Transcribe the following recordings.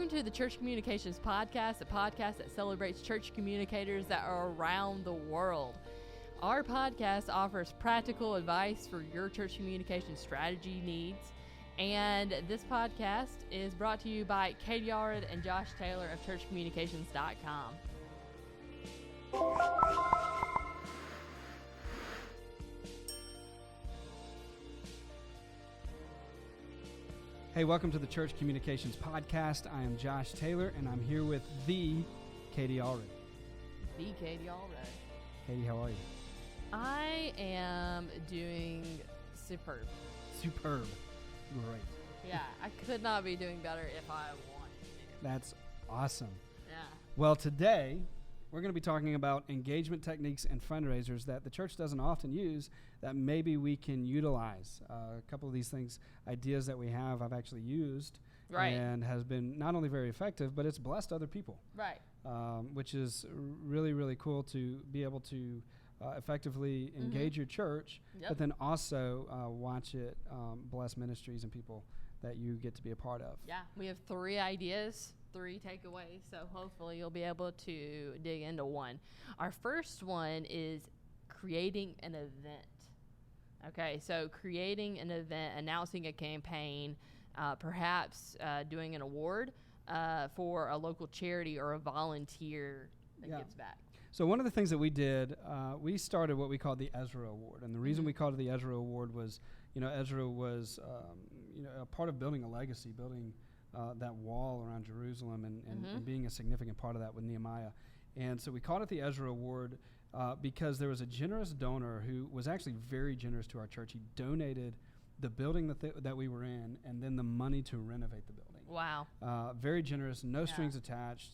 Welcome to the Church Communications Podcast, a podcast that celebrates church communicators that are around the world. Our podcast offers practical advice for your church communication strategy needs. And this podcast is brought to you by Kindred and Josh Taylor of churchcommunications.com. Hey, welcome to the Church Communications Podcast. I am Josh Taylor, and I'm here with the Katie Allred. The Katie Allred. Katie, how are you? I am doing superb. Superb. Great. Yeah, I could not be doing better if I wanted to. That's awesome. Yeah. Well, today we're going to be talking about engagement techniques and fundraisers that the church doesn't often use that maybe we can utilize. A couple of these things, ideas that we have, I've actually used, right, and has been not only very effective, but it's blessed other people. Right. Which is really, really cool to be able to effectively engage your church, but then also watch it bless ministries and people that you get to be a part of. Yeah, we have 3 ideas, 3 takeaways, so hopefully you'll be able to dig into one. Our first one is creating an event. Okay, so creating an event, announcing a campaign, perhaps doing an award for a local charity or a volunteer that gives back. So one of the things that we did, we started what we called the Ezra Award. And the reason we called it the Ezra Award was, Ezra was, a part of building a legacy, building that wall around Jerusalem and being a significant part of that with Nehemiah. And so we called it the Ezra Award because there was a generous donor who was actually very generous to our church. He donated the building that we were in and then the money to renovate the building. Wow. Very generous, no strings attached,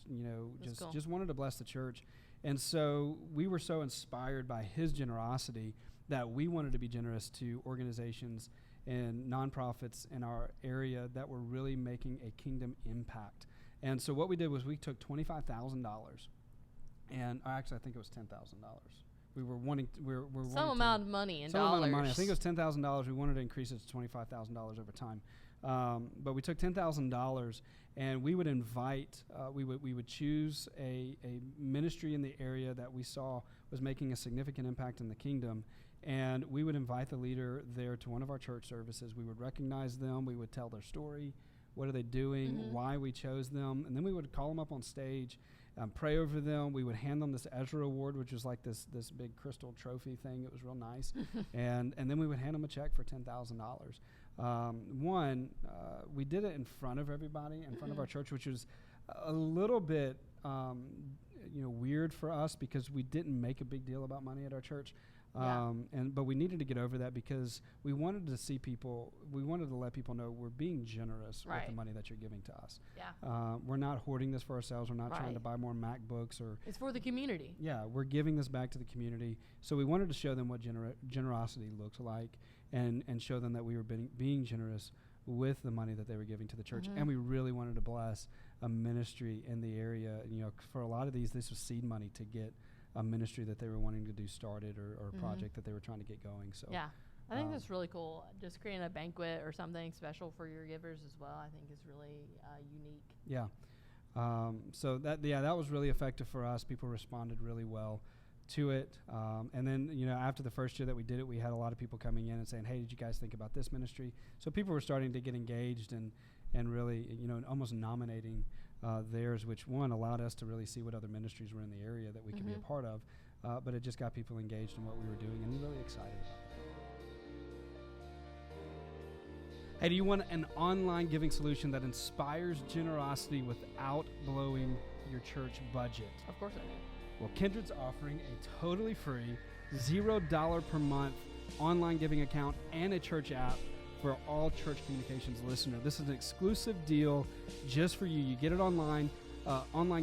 just wanted to bless the church. And so we were so inspired by his generosity that we wanted to be generous to organizations and nonprofits in our area that were really making a kingdom impact. And so what we did was we took $25,000, and actually I think it was $10,000. We were wanting some amount of money in some dollars. Amount of money. I think it was $10,000. We wanted to increase it to $25,000 over time. But we took $10,000, and we would invite, we would choose a ministry in the area that we saw was making a significant impact in the kingdom, and we would invite the leader there to one of our church services. We would recognize them. We would tell their story. What are they doing? Why we chose them? And then we would call them up on stage, pray over them. We would hand them this Ezra Award, which was like this big crystal trophy thing. It was real nice. and then we would hand them a check for $10,000. We did it in front of everybody, in front of our church, which was a little bit weird for us because we didn't make a big deal about money at our church. But we needed to get over that because we wanted to let people know we're being generous with the money that you're giving to us. Yeah. We're not hoarding this for ourselves. We're not trying to buy more MacBooks it's for the community. Yeah, we're giving this back to the community. So we wanted to show them what generosity looks like and show them that we were being generous with the money that they were giving to the church. And we really wanted to bless a ministry in the area. For a lot of these, this was seed money to get a ministry that they were wanting to do started or a project that they were trying to get going. So yeah, I think that's really cool. Just creating a banquet or something special for your givers as well, I think is really unique. Yeah. So that was really effective for us. People responded really well to it. And then, after the first year that we did it, we had a lot of people coming in and saying, hey, did you guys think about this ministry? So people were starting to get engaged and really, almost nominating theirs, which allowed us to really see what other ministries were in the area that we could be a part of. But it just got people engaged in what we were doing and really excited about it. Hey, do you want an online giving solution that inspires generosity without blowing your church budget? Of course I do. Well, Kindred's offering a totally free, $0 per month online giving account and a church app for all Church Communications listeners. This is an exclusive deal just for you. You get it online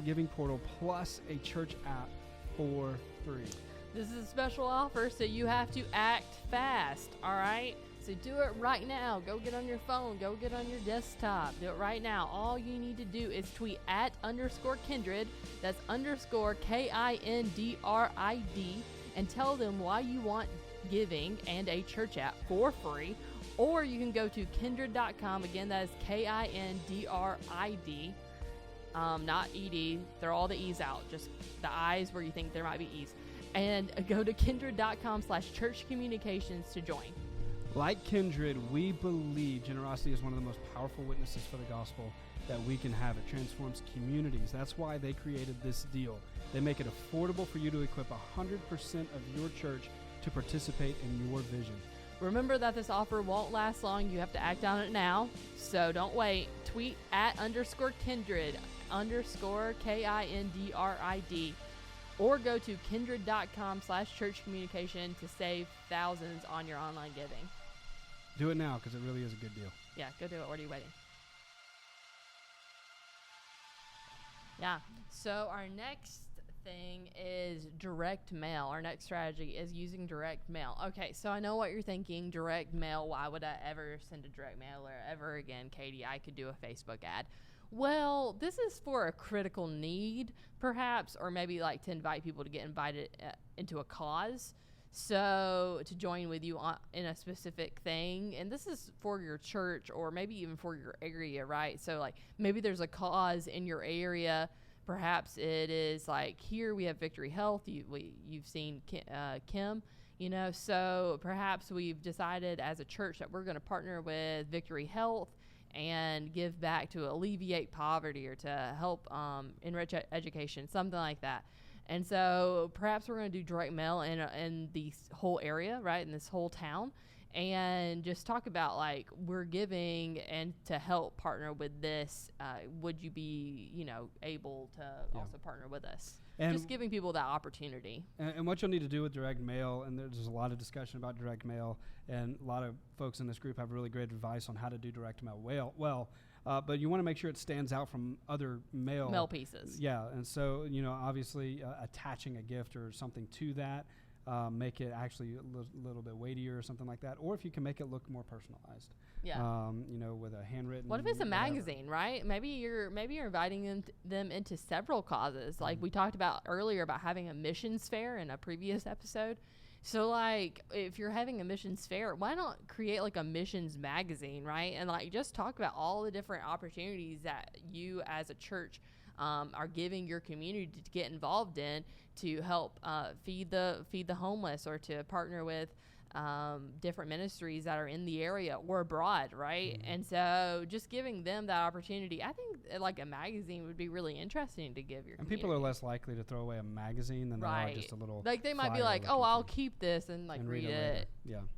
giving portal plus a church app for free. This is a special offer, so you have to act fast, all right? So do it right now. Go get on your phone. Go get on your desktop. Do it right now. All you need to do is tweet @_Kindred. That's _KINDRID. And tell them why you want giving and a church app for free. Or you can go to Kindred.com. Again, that is KINDRID. not ED. Throw all the E's out. Just the I's where you think there might be E's. And go to kindred.com/churchcommunications to join. Like Kindred, we believe generosity is one of the most powerful witnesses for the gospel that we can have. It transforms communities. That's why they created this deal. They make it affordable for you to equip 100% of your church to participate in your vision. Remember that this offer won't last long. You have to act on it now. So don't wait. Tweet @_Kindred _KINDRID or go to kindred.com/churchcommunication to save thousands on your online giving. Do it now because it really is a good deal. Yeah, go do it. What are you waiting? Yeah. So our next thing is direct mail. Our next strategy is using direct mail. Okay, so I know what you're thinking. Direct mail. Why would I ever send a direct mailer ever again, Katie? I could do a Facebook ad. Well, this is for a critical need, perhaps, or maybe like to invite people to get invited into a cause. So to join with you in a specific thing. And this is for your church or maybe even for your area, right? So like maybe there's a cause in your area. Perhaps it is like here we have Victory Health. You've seen Kim, so perhaps we've decided as a church that we're going to partner with Victory Health and give back to alleviate poverty or to help enrich education, something like that. And so perhaps we're going to do direct mail in the whole area, right, in this whole town, and just talk about like we're giving and to help partner with this. Would you be, able to also partner with us? And just giving people that opportunity. And what you'll need to do with direct mail, and there's a lot of discussion about direct mail, and a lot of folks in this group have really great advice on how to do direct mail well. But you want to make sure it stands out from other mail pieces. Yeah, and so obviously attaching a gift or something to that, make it actually a little bit weightier or something like that. Or if you can make it look more personalized. Yeah. With a handwritten. What if it's a magazine, right? Maybe you're inviting them into several causes. Like we talked about earlier about having a missions fair in a previous episode. So like if you're having a missions fair, why not create like a missions magazine, right? And like just talk about all the different opportunities that you as a church are giving your community to get involved in to help feed the homeless or to partner with different ministries that are in the area or abroad, right? Mm-hmm. And so just giving them that opportunity, I think like a magazine would be really interesting to give your community. And people are less likely to throw away a magazine than they are just a little like they might be like, oh, I'll keep this and like read it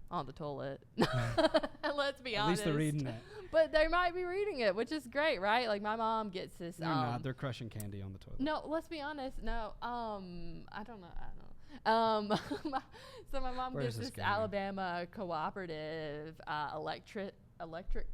on the toilet. Let's be honest. At least they're reading it. But they might be reading it, which is great, right? Like my mom gets this. They're not. They're crushing candy on the toilet. No, let's be honest. No, I don't know. So my mom gets this Alabama cooperative electric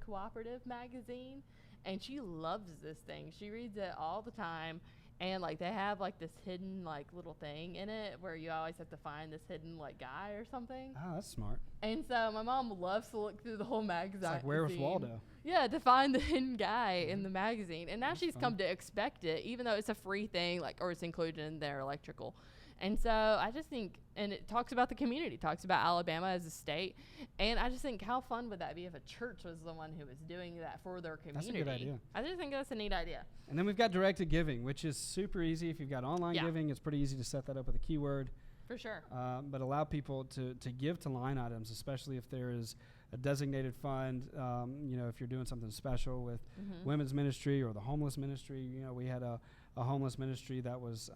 cooperative magazine, and she loves this thing. She reads it all the time, and like they have like this hidden like little thing in it where you always have to find this hidden like guy or something. Oh, that's smart. And so my mom loves to look through the whole magazine. It's like Where's Waldo? Yeah, to find the hidden guy in the magazine. And now she's come to expect it, even though it's a free thing, like or it's included in their electrical. And so I just think, and it talks about the community, talks about Alabama as a state. And I just think how fun would that be if a church was the one who was doing that for their community? That's a good idea. I just think that's a neat idea. And then we've got directed giving, which is super easy. If you've got online giving, it's pretty easy to set that up with a keyword. For sure. But allow people to give to line items, especially if there is a designated fund. If you're doing something special with women's ministry or the homeless ministry. We had a homeless ministry that was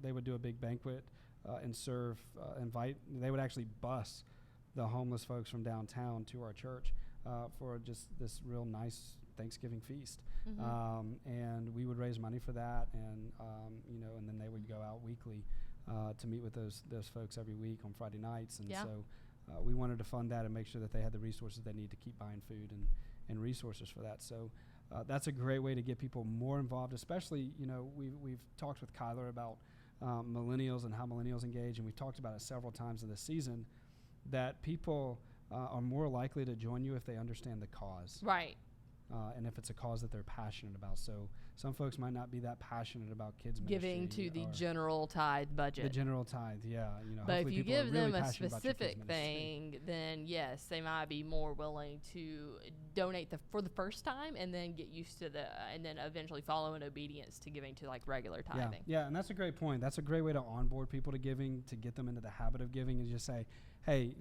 they would do a big banquet and they would actually bus the homeless folks from downtown to our church for just this real nice Thanksgiving feast. And we would raise money for that, and then they would go out weekly to meet with those folks every week on Friday nights. And so we wanted to fund that and make sure that they had the resources they need to keep buying food and resources for that. So that's a great way to get people more involved, especially, we've talked with Kyler about millennials and how millennials engage, and we've talked about it several times in this season, that people are more likely to join you if they understand the cause. Right. and if it's a cause that they're passionate about. So some folks might not be that passionate about kids Giving ministry to the or general tithe budget. the general tithe, yeah. But if you people are give really them a passionate about your kids' specific ministry. thing, then yes, they might be more willing to donate for the first time, and then get used to and then eventually follow in obedience to giving to like regular tithing. Yeah, and that's a great point. That's a great way to onboard people to giving, to get them into the habit of giving, and just say, hey,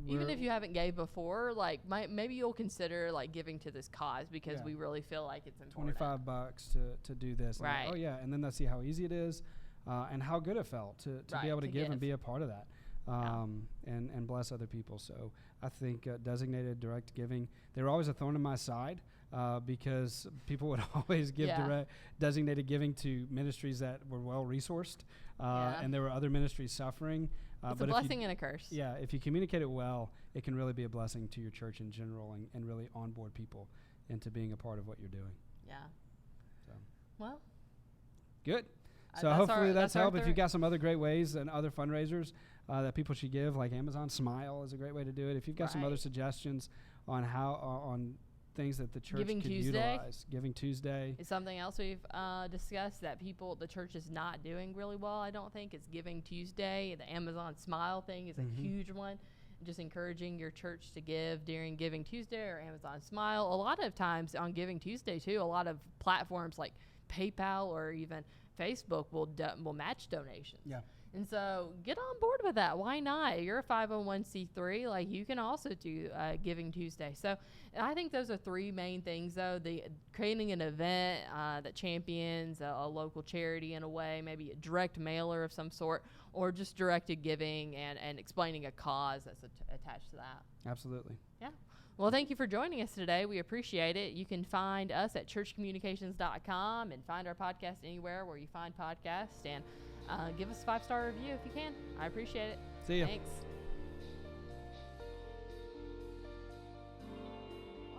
Even if you haven't gave before, like maybe you'll consider like giving to this cause because we really feel like it's important. $25 to do this. Right. And, oh yeah, and then they'll see how easy it is, and how good it felt to be able to give and be a part of that, and bless other people. So I think designated direct giving, they were always a thorn in my side, because people would always give designated giving to ministries that were well resourced, and there were other ministries suffering. It's a blessing and a curse. Yeah, if you communicate it well, it can really be a blessing to your church in general, and really onboard people into being a part of what you're doing. Yeah. So. Well. Good. So hopefully that's helped. If you've got some other great ways and other fundraisers that people should give, like Amazon Smile is a great way to do it. If you've got some other suggestions on how on things that the church could utilize, Giving Tuesday is something else we've discussed that the church is not doing really well. I don't think it's Giving Tuesday. The Amazon Smile thing is a huge one. Just encouraging your church to give during Giving Tuesday or Amazon Smile. A lot of times on Giving Tuesday too, a lot of platforms like PayPal or even Facebook will match donations. Yeah. And so get on board with that. Why not? You're a 501c3. Like, you can also do Giving Tuesday. So I think those are three main things, though. Creating an event that champions a local charity in a way, maybe a direct mailer of some sort, or just directed giving and explaining a cause that's attached to that. Absolutely. Yeah. Well, thank you for joining us today. We appreciate it. You can find us at churchcommunications.com and find our podcast anywhere where you find podcasts. And give us a 5-star review if you can. I appreciate it. See ya. Thanks.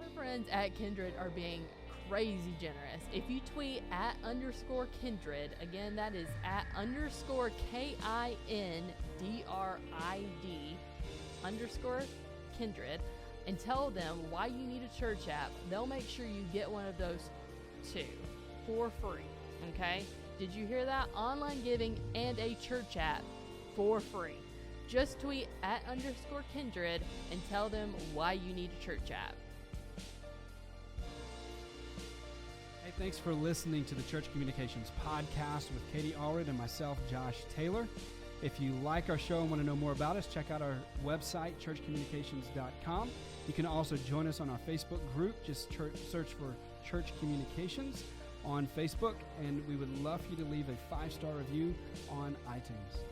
Our friends at Kindred are being crazy generous. If you tweet @_Kindred, again, that is @KINDRID_Kindred, and tell them why you need a church app, they'll make sure you get one of those too for free. Okay? Did you hear that? Online giving and a church app for free. Just tweet @_Kindred and tell them why you need a church app. Hey, thanks for listening to the Church Communications Podcast with Katie Allred and myself, Josh Taylor. If you like our show and want to know more about us, check out our website, churchcommunications.com. You can also join us on our Facebook group. Just search for Church Communications on Facebook, and we would love for you to leave a 5-star review on iTunes.